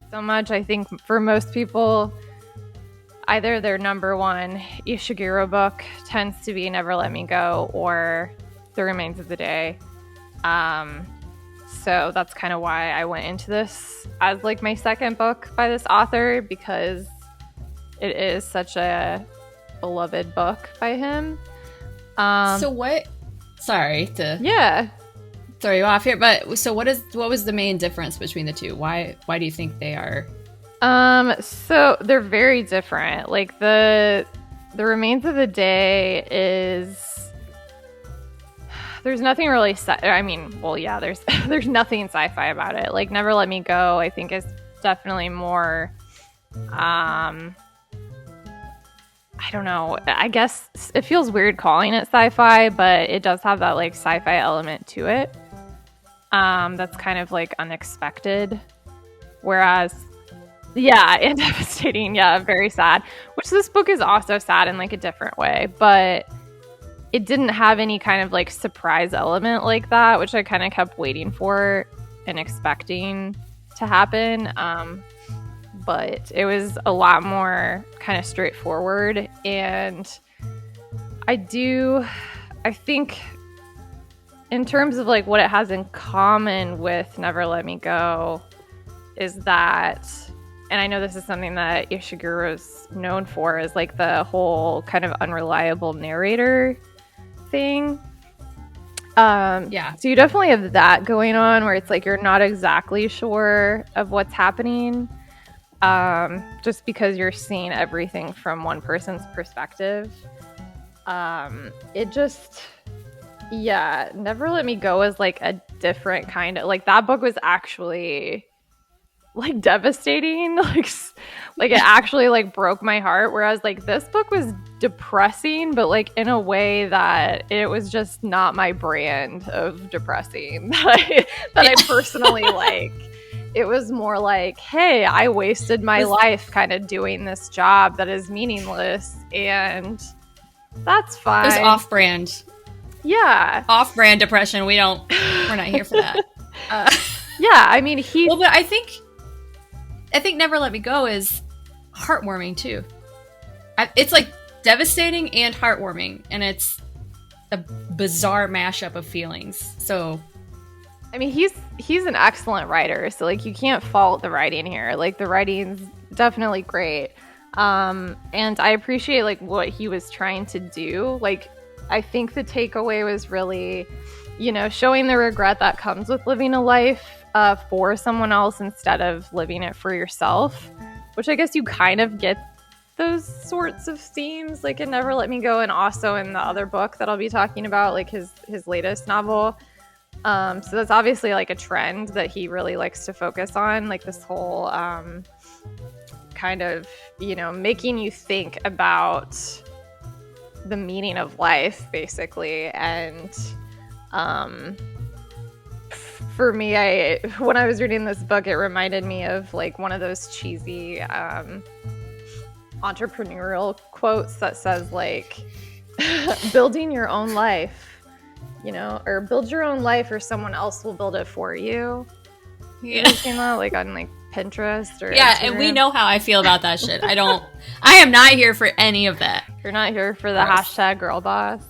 So much, I think for most people, either their number one Ishiguro book tends to be Never Let Me Go or The Remains of the Day. So that's kind of why I went into this as like my second book by this author, because it is such a beloved book by him. Sorry to throw you off here, but so what was the main difference between the two? Why do you think they are? So they're very different. Like the Remains of the Day is, there's nothing really there's nothing sci-fi about it. Like Never Let Me Go, I think, is definitely more I don't know. I guess it feels weird calling it sci-fi, but it does have that like sci-fi element to it. That's kind of like unexpected. Whereas, and devastating. Yeah, very sad. Which this book is also sad in like a different way, but it didn't have any kind of like surprise element like that, which I kind of kept waiting for and expecting to happen. But it was a lot more kind of straightforward. And I think in terms of like what it has in common with Never Let Me Go is that, and I know this is something that Ishiguro's known for, is like the whole kind of unreliable narrator thing. So you definitely have that going on where it's like you're not exactly sure of what's happening, just because you're seeing everything from one person's perspective. Never Let Me Go is like a different kind of, like, that book was actually like devastating, like it actually like broke my heart, whereas like this book was depressing, but like in a way that it was just not my brand of depressing that I personally like. It was more like, hey, I wasted my life kind of doing this job that is meaningless, and that's fine. It's off-brand. Yeah. Off-brand depression. We're not here for that. I mean, but I think Never Let Me Go is heartwarming too. It's like devastating and heartwarming, and it's a bizarre mashup of feelings. So, I mean, he's an excellent writer, so like you can't fault the writing here. Like the writing's definitely great, and I appreciate like what he was trying to do. Like, I think the takeaway was really, showing the regret that comes with living a life for someone else instead of living it for yourself, which I guess you kind of get those sorts of themes like in Never Let Me Go, and also in the other book that I'll be talking about, like his latest novel. So that's obviously like a trend that he really likes to focus on, like this whole kind of, making you think about the meaning of life, basically. And for me, when I was reading this book, it reminded me of like one of those cheesy entrepreneurial quotes that says like building your own life, or build your own life or someone else will build it for you. Yeah. You know, like on like Pinterest or Instagram. And we know how I feel about that shit. I am not here for any of that. You're not here for the hashtag girl boss.